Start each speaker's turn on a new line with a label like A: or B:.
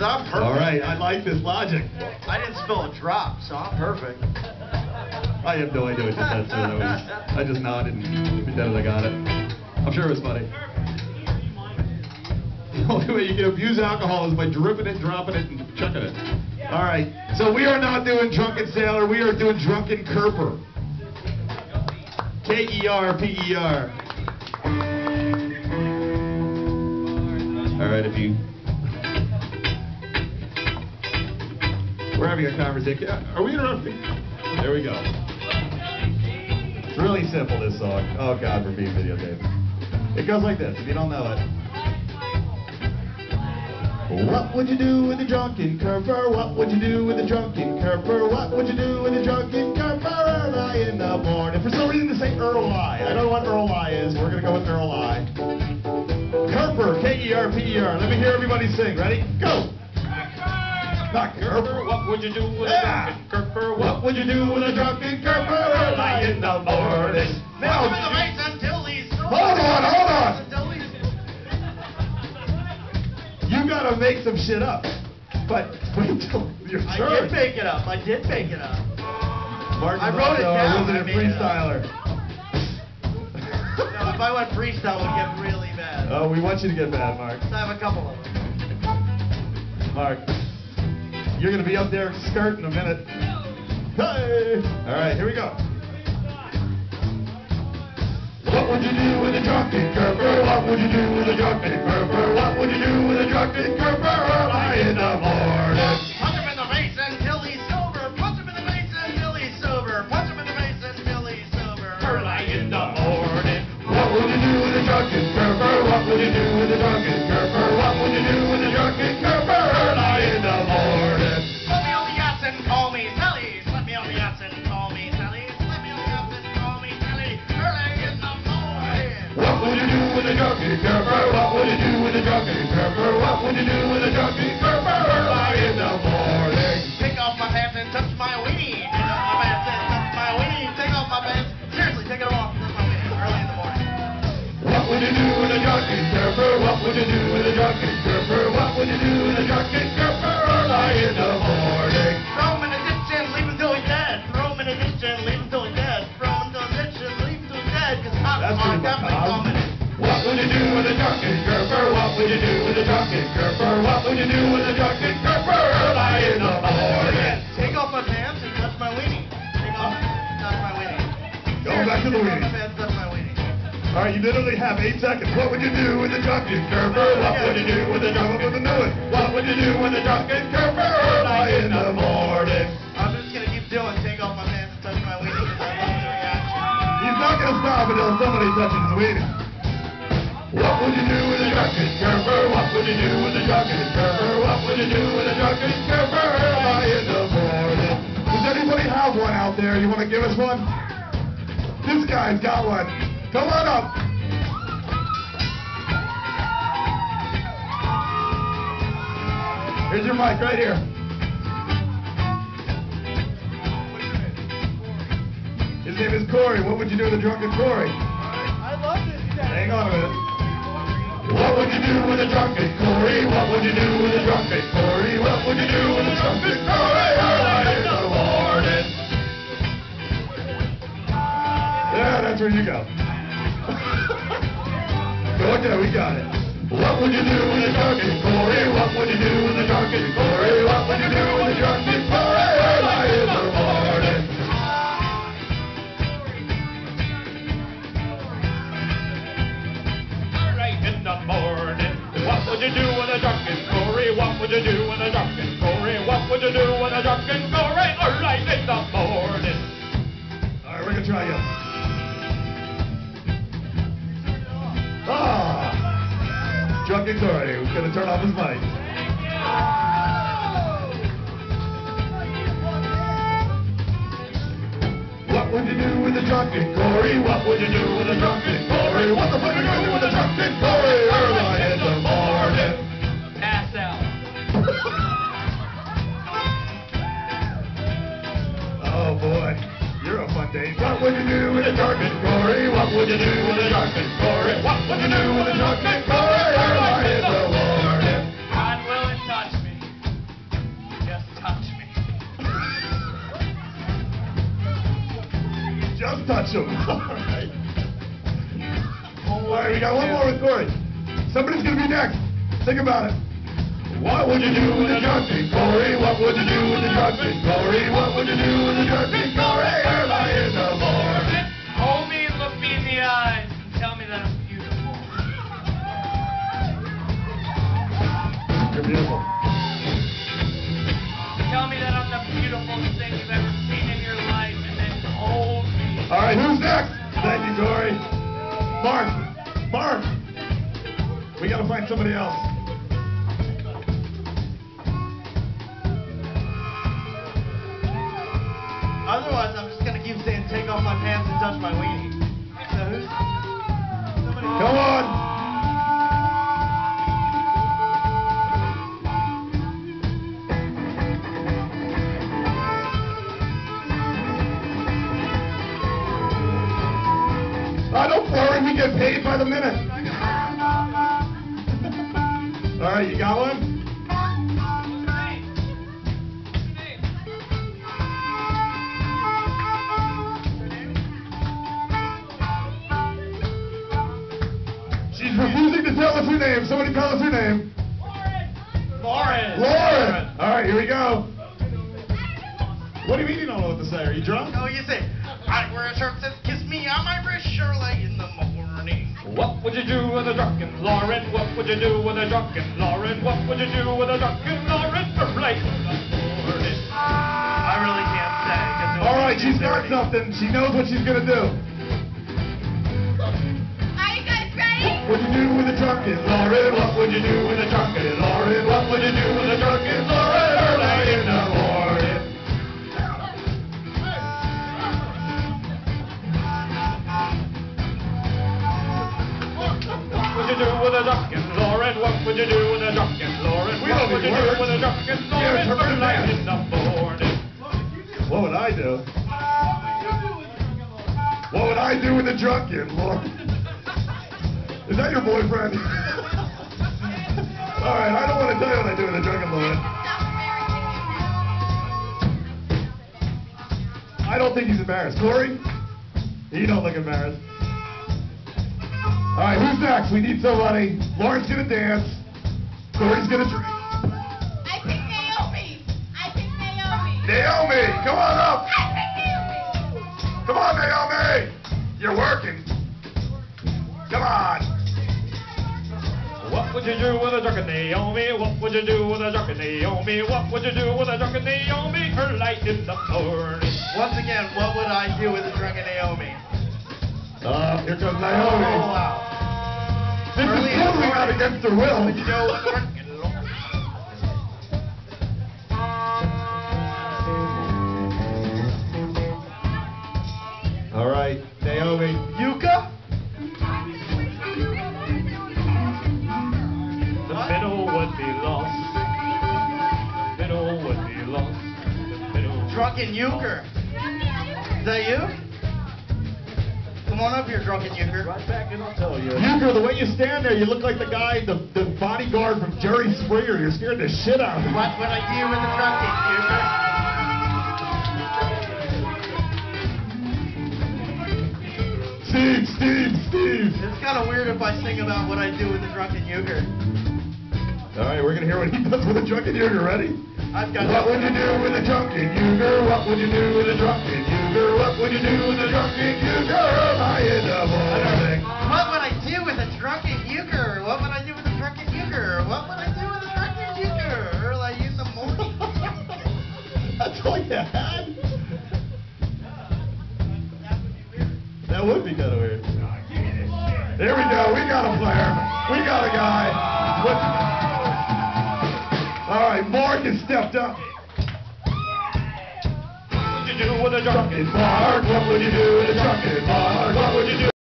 A: because I'm perfect.
B: All right, I like this logic.
A: I didn't spill a drop, so I'm perfect.
B: I have no idea what you said, sir. I just nodded and pretended I got it. I'm sure it was funny. The only way you can abuse alcohol is by dripping it, dropping it, and chucking it. All right, so we are not doing Drunken Sailor. We are doing Drunken Kerper. K-E-R-P-E-R. All right, if you... We're having a conversation. Are we interrupting? There we go. It's really simple, this song. Oh, God, we're being videotaped. It goes like this, if you don't know it. What would you do with a drunken Kerper? What would you do with a drunken Kerper? What would you do with a drunken Kerper early in the morning? For some reason, this ain't Earl-I. I don't know what Earl-I is. We're going to go with Earl-I. Kerper, K-E-R-P-E-R. Let me hear everybody sing. Ready? Go! Not Kerper. What would you do with a drunken Kerper? What would you do with a drunken Kerper early in the morning? Now, hold on! You gotta make some shit up. But wait till your turn.
A: I did make it up. Martin I wrote it down.
B: Resident freestyler.
A: No, if I went freestyle, it would get really bad.
B: Oh, we want you to get bad, Mark.
A: So I have a couple of them.
B: Mark, you're gonna be up there skirt in a minute. Hey! All right, here we go. What would you do with a drunken Kerper? What would you do with a drunken Kerper? What would you do with a drunken Kerper early in the morning?
A: Punch him in the face until he's sober. Punch him in the face until he's sober. Punch him in the face until he's sober.
B: Early in the morning. What would you do with a drunken Kerper? What would you do with a drunken Kerper? What would you do with a drunken Kerper early in the morning?
A: Let me on the yachts and call me Sally. Let me on the yachts and call me Sally. Let me on the yachts and call me Sally. Early in the morning.
B: What would you do with a drunken Kerper? What would you do with a drunken Kerper? What would you do with a drunken Kerper early in the morning?
A: Take off my pants and touch my weenie. Take off my pants and touch my weenie. Take off my pants. Seriously, take it off. Touch my weenie. Early in the morning.
B: What would you do with a drunken Kerper? What would you do with a drunken Kerper? What would you do with a drunken Kerper early in the morning?
A: Throw him in a ditch and leave him till he's dead. Throw him in a ditch and leave him till he's dead. Throw him in a ditch and leave him till he's dead. Because I'm definitely coming.
B: What would you do with a drunken Kerper? What would you do with a drunken Kerper? What would you do with a drunken Kerper early in the morning?
A: Take off my pants and touch my weenie. Take off, touch my weenie.
B: Going back to the weenie.
A: Take off my pants, touch my weenie.
B: All right, you literally have 8 seconds. What would you do with a drunken Kerper? What would you do with a drunken with a new one? What would you do with a drunken Kerper early in the morning?
A: I'm just going to keep doing take off my pants and touch my weenie because I love the reaction.
B: He's not going to stop until somebody touches his weenie. What would you do with a drunken Kerper? What would you do with a drunken Kerper? What would you do with a drunken Kerper early in the morning? Does anybody have one out there? You want to give us one? This guy's got one. Come on up. Here's your mic right here. His name is Corey. What would you do with a drunken Corey?
A: I love this guy.
B: Hang on a minute. What would you do with a drunken Corey? What would you do with a drunken Corey? What would you do with a drunken Corey early in the morning? Yeah, that's where you go. Okay, we got it. What would you do with a drunken Corey? What would you do with a drunken Corey? What would you do with a drunken Corey early in the morning? Early in the morning. What would you do with a drunken Corey? What would you do with a drunken Corey? What would you do with a drunken Corey early in the morning? All right, we're gonna try again. Drunken Corey, who's going to turn off his mic. What would you do with a drunken Corey? What would you do with a drunken Corey? What the fuck are you going to do with a drunken Corey early in the morning?
A: Pass out.
B: Oh boy, you're a fun day. What would you do with a drunken Corey? What would you do with a drunken Corey? What would you do with a drunken Corey early in the morning?
A: God willing, touch me.
B: Somebody's gonna be next. Think about it. What would you do with a drunken Corey? What would you do with a drunken Corey? What would you do with a drunken Corey? Early in the morning.
A: Hold me and look me in the eyes and tell me that I'm beautiful.
B: You're beautiful.
A: Tell me that I'm the beautifulest thing you've ever seen in your life, and then hold me.
B: All right, who's next? Thank you, Corey. Mark. Mark. We gotta find somebody else.
A: Otherwise, I'm just gonna keep saying, take off my pants and touch my weenie. So who's... Somebody...
B: Come on. Don't worry, we get paid by the minute. All right, you got one? She's refusing to tell us her name. Somebody tell us her name.
A: Lauren.
B: Lauren. All right, here we go. What do you mean you don't know what to say? Are you drunk?
A: Oh, you say, I wear a shirt that says, kiss me on my wrist, Shirley, in the morning.
C: What would you do with a drunken Lauren? What would you do with a drunken Lauren? What would you do with a drunken Lauren? Right in the morning.
A: I really can't say.
B: All right, she's got something. She knows what she's going to do.
D: Are you guys ready?
B: What would you do with a drunken Lauren? What would you do with a drunken Lauren? What would you do with a drunken Lauren? Early in the morning.
C: What would you do with a drunken Lauren? What would you do with a drunken Lauren? What would you do with a drunken Lauren? Early in the morning.
B: What would I do? What would I do with a drunken Lauren? Is that your boyfriend? All right, I don't want to tell you what I do with a drunken Lauren. I don't think he's embarrassed. Corey? You don't look embarrassed. All right, who's next? We need somebody. Lauren's going to dance. Corey's going to drink.
D: I pick Naomi.
B: Naomi, come on up.
D: I pick Naomi.
B: Come on, Naomi. You're working. Come on.
C: What would you do with a drunken Naomi? What would you do with a drunken Naomi? What would you do with a drunken Naomi? Early in the morning.
A: Once again, what would I do with a drunken Naomi?
B: Here comes Naomi.
A: Oh, wow.
B: This is totally not against her will.
A: What would you do with a drunken Lauren?
B: All right, Naomi.
A: Yucca?
C: The middle would be lost. The middle would be lost. The middle.
A: Drunken euchre. Is that you? Come on up here, drunken euchre.
C: Right back and I'll tell you.
B: Euchre, the way you stand there, you look like the guy, the bodyguard from Jerry Springer. You're scaring the shit out of me.
A: What would I do with a drunken euchre?
B: Steve.
A: It's kind of weird if I sing about what I do with a drunken euchre.
B: All right, we're going to hear what he does with a drunken euchre. Ready?
A: I've got
B: What would you do with a drunken euchre? What would you do with a drunken euchre? What would you do with a drunken euchre? Early in the morning.
A: What would I do with a drunken euchre? What would I do with a drunken euchre? What would I do with a drunken euchre? Early in the morning.
B: That's all you had? That would be kind of weird. Here we go. We got a player. We got a guy. All right, Mark has stepped up.
C: What would you do with a drunken
B: Mark, what would you do with a drunken Mark? What would you do?